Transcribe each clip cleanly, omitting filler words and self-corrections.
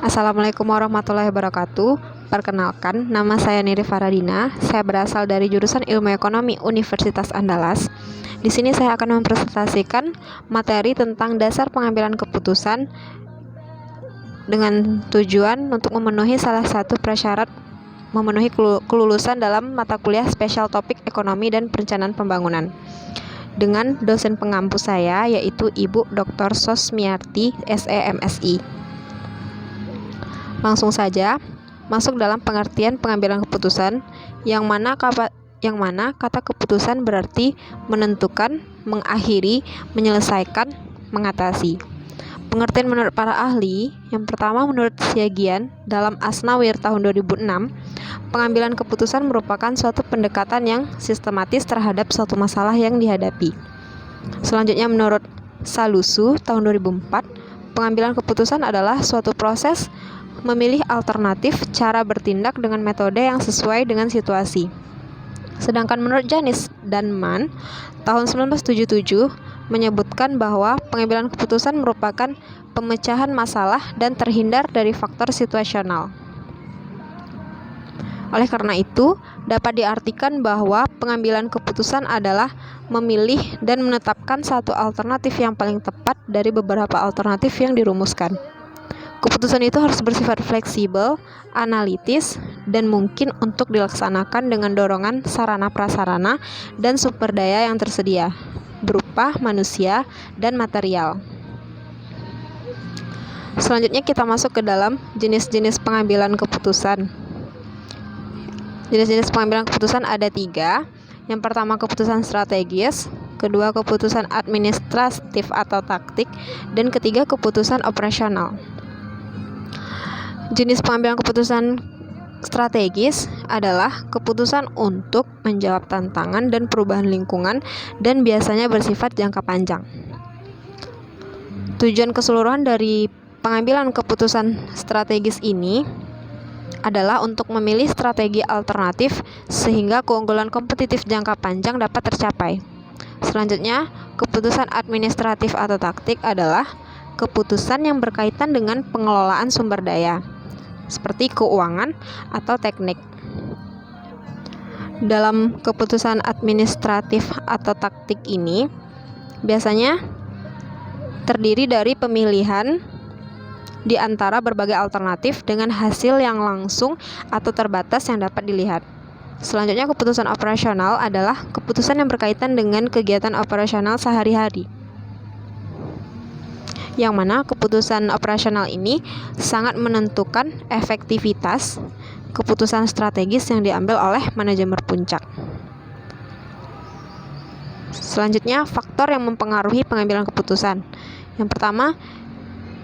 Assalamualaikum warahmatullahi wabarakatuh. Perkenalkan, nama saya Niri Faradina. Saya berasal dari jurusan Ilmu Ekonomi Universitas Andalas. Di sini saya akan mempresentasikan materi tentang dasar pengambilan keputusan dengan tujuan untuk memenuhi salah satu prasyarat memenuhi kelulusan dalam mata kuliah spesial topik ekonomi dan perencanaan pembangunan. Dengan dosen pengampu saya yaitu Ibu Dr. Sosmiarti SE, MSI. Langsung saja masuk dalam pengertian pengambilan keputusan, yang mana kata keputusan berarti menentukan, mengakhiri, menyelesaikan, mengatasi. Pengertian menurut para ahli, yang pertama menurut Siagian dalam Asnawir tahun 2006, pengambilan keputusan merupakan suatu pendekatan yang sistematis terhadap suatu masalah yang dihadapi. Selanjutnya menurut Salusu tahun 2004, pengambilan keputusan adalah suatu proses memilih alternatif cara bertindak dengan metode yang sesuai dengan situasi. Sedangkan menurut Janis dan Mann tahun 1977 menyebutkan bahwa pengambilan keputusan merupakan pemecahan masalah dan terhindar dari faktor situasional. Oleh karena itu, dapat diartikan bahwa pengambilan keputusan adalah memilih dan menetapkan satu alternatif yang paling tepat dari beberapa alternatif yang dirumuskan. Keputusan itu harus bersifat fleksibel, analitis, dan mungkin untuk dilaksanakan dengan dorongan sarana-prasarana dan sumber daya yang tersedia, berupa manusia dan material. Selanjutnya kita masuk ke dalam jenis-jenis pengambilan keputusan. Jenis-jenis pengambilan keputusan ada 3. Yang pertama keputusan strategis, kedua keputusan administratif atau taktik, dan ketiga keputusan operasional. Jenis pengambilan keputusan strategis adalah keputusan untuk menjawab tantangan dan perubahan lingkungan dan biasanya bersifat jangka panjang. Tujuan keseluruhan dari pengambilan keputusan strategis ini adalah untuk memilih strategi alternatif sehingga keunggulan kompetitif jangka panjang dapat tercapai. Selanjutnya, keputusan administratif atau taktik adalah keputusan yang berkaitan dengan pengelolaan sumber daya, seperti keuangan atau teknik. Dalam keputusan administratif atau taktik ini biasanya terdiri dari pemilihan di antara berbagai alternatif dengan hasil yang langsung atau terbatas yang dapat dilihat. Selanjutnya, keputusan operasional adalah keputusan yang berkaitan dengan kegiatan operasional sehari-hari, yang mana keputusan operasional ini sangat menentukan efektivitas keputusan strategis yang diambil oleh manajemen puncak. Selanjutnya, faktor yang mempengaruhi pengambilan keputusan. Yang pertama,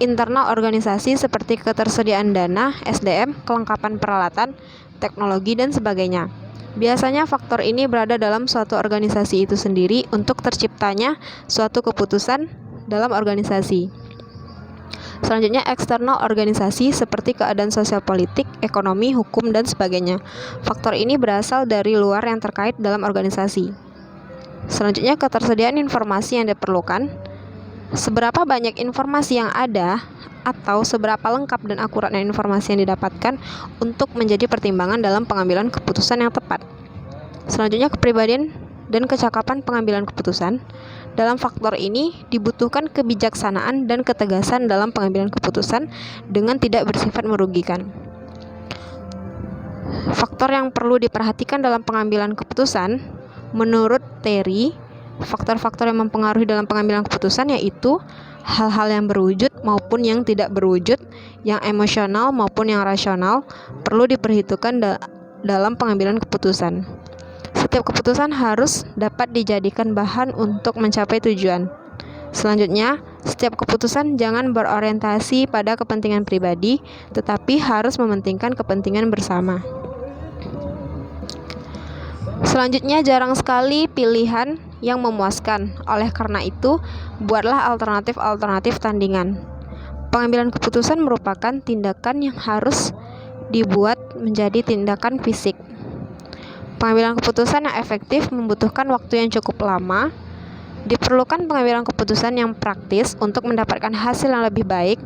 internal organisasi seperti ketersediaan dana, SDM, kelengkapan peralatan, teknologi, dan sebagainya. Biasanya faktor ini berada dalam suatu organisasi itu sendiri untuk terciptanya suatu keputusan dalam organisasi. Selanjutnya, eksternal organisasi seperti keadaan sosial politik, ekonomi, hukum, dan sebagainya. Faktor ini berasal dari luar yang terkait dalam organisasi. Selanjutnya, ketersediaan informasi yang diperlukan. Seberapa banyak informasi yang ada atau seberapa lengkap dan akuratnya informasi yang didapatkan untuk menjadi pertimbangan dalam pengambilan keputusan yang tepat. Selanjutnya, kepribadian dan kecakapan pengambilan keputusan. Dalam faktor ini dibutuhkan kebijaksanaan dan ketegasan dalam pengambilan keputusan dengan tidak bersifat merugikan. Faktor yang perlu diperhatikan dalam pengambilan keputusan menurut Terry, faktor-faktor yang mempengaruhi dalam pengambilan keputusan yaitu hal-hal yang berwujud maupun yang tidak berwujud, yang emosional maupun yang rasional perlu diperhitungkan dalam pengambilan keputusan. Setiap keputusan harus dapat dijadikan bahan untuk mencapai tujuan. Selanjutnya, setiap keputusan jangan berorientasi pada kepentingan pribadi, tetapi harus mementingkan kepentingan bersama. Selanjutnya, jarang sekali pilihan yang memuaskan. Oleh karena itu, buatlah alternatif-alternatif tandingan. Pengambilan keputusan merupakan tindakan yang harus dibuat menjadi tindakan fisik. Pengambilan keputusan yang efektif membutuhkan waktu yang cukup lama. Diperlukan pengambilan keputusan yang praktis untuk mendapatkan hasil yang lebih baik.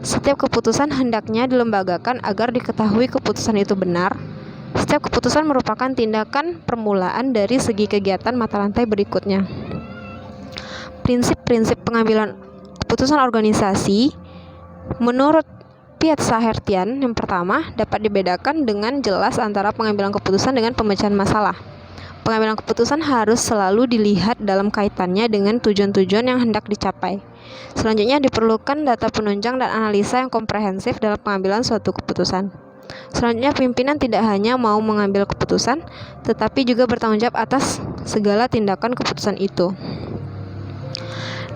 Setiap keputusan hendaknya dilembagakan agar diketahui keputusan itu benar. Setiap keputusan merupakan tindakan permulaan dari segi kegiatan mata rantai berikutnya. Prinsip-prinsip pengambilan keputusan organisasi menurut Piaget-Sahertian yang pertama dapat dibedakan dengan jelas antara pengambilan keputusan dengan pemecahan masalah. Pengambilan keputusan harus selalu dilihat dalam kaitannya dengan tujuan-tujuan yang hendak dicapai. Selanjutnya diperlukan data penunjang dan analisa yang komprehensif dalam pengambilan suatu keputusan. Selanjutnya pimpinan tidak hanya mau mengambil keputusan, tetapi juga bertanggung jawab atas segala tindakan keputusan itu.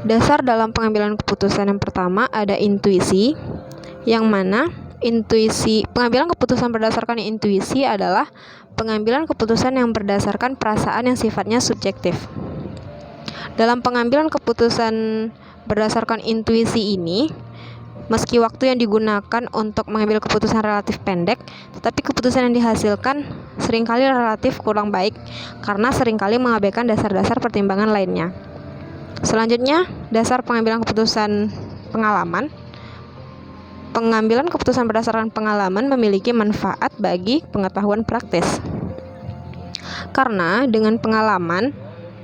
Dasar dalam pengambilan keputusan yang pertama ada intuisi, yang mana pengambilan keputusan berdasarkan intuisi adalah pengambilan keputusan yang berdasarkan perasaan yang sifatnya subjektif. Dalam pengambilan keputusan berdasarkan intuisi ini, meski waktu yang digunakan untuk mengambil keputusan relatif pendek, tetapi keputusan yang dihasilkan seringkali relatif kurang baik karena seringkali mengabaikan dasar-dasar pertimbangan lainnya. Selanjutnya, dasar pengambilan keputusan pengalaman. Pengambilan keputusan berdasarkan pengalaman memiliki manfaat bagi pengetahuan praktis. Karena dengan pengalaman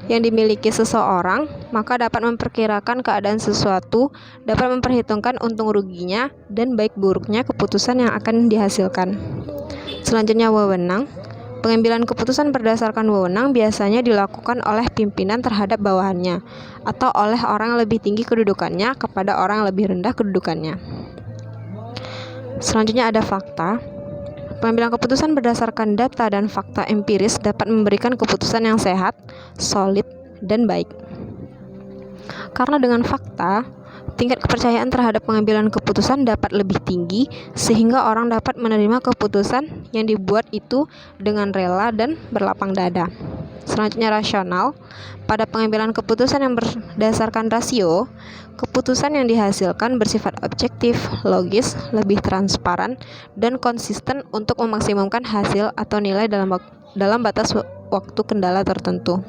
yang dimiliki seseorang, maka dapat memperkirakan keadaan sesuatu, dapat memperhitungkan untung ruginya, dan baik buruknya keputusan yang akan dihasilkan. Selanjutnya, wewenang. Pengambilan keputusan berdasarkan wewenang biasanya dilakukan oleh pimpinan terhadap bawahannya, atau oleh orang yang lebih tinggi kedudukannya kepada orang yang lebih rendah kedudukannya. Selanjutnya ada fakta. Pengambilan keputusan berdasarkan data dan fakta empiris dapat memberikan keputusan yang sehat, solid, dan baik. Karena dengan fakta, tingkat kepercayaan terhadap pengambilan keputusan dapat lebih tinggi sehingga orang dapat menerima keputusan yang dibuat itu dengan rela dan berlapang dada. Selanjutnya rasional. Pada pengambilan keputusan yang berdasarkan rasio, keputusan yang dihasilkan bersifat objektif, logis, lebih transparan, dan konsisten untuk memaksimumkan hasil atau nilai dalam batas waktu kendala tertentu.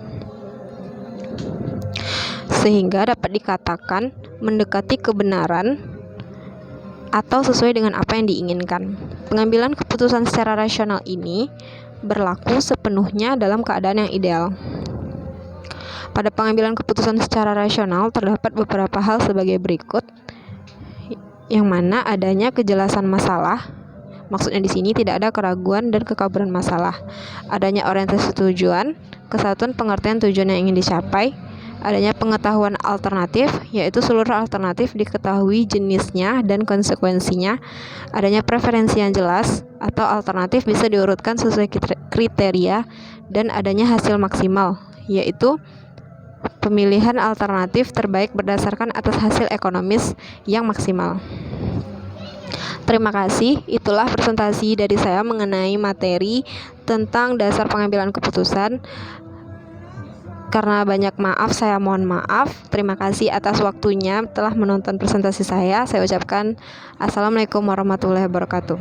Sehingga dapat dikatakan mendekati kebenaran atau sesuai dengan apa yang diinginkan. Pengambilan keputusan secara rasional ini berlaku sepenuhnya dalam keadaan yang ideal. Pada pengambilan keputusan secara rasional terdapat beberapa hal sebagai berikut, yang mana adanya kejelasan masalah. Maksudnya di sini tidak ada keraguan dan kekabaran masalah. Adanya orientasi tujuan, kesatuan pengertian tujuan yang ingin dicapai. Adanya pengetahuan alternatif, yaitu seluruh alternatif diketahui jenisnya dan konsekuensinya. Adanya preferensi yang jelas, atau alternatif bisa diurutkan sesuai kriteria. Dan adanya hasil maksimal, yaitu pemilihan alternatif terbaik berdasarkan atas hasil ekonomis yang maksimal. Terima kasih, itulah presentasi dari saya mengenai materi tentang dasar pengambilan keputusan. Karena banyak maaf, saya mohon maaf. Terima kasih atas waktunya telah menonton presentasi saya. Saya ucapkan Assalamualaikum warahmatullahi wabarakatuh.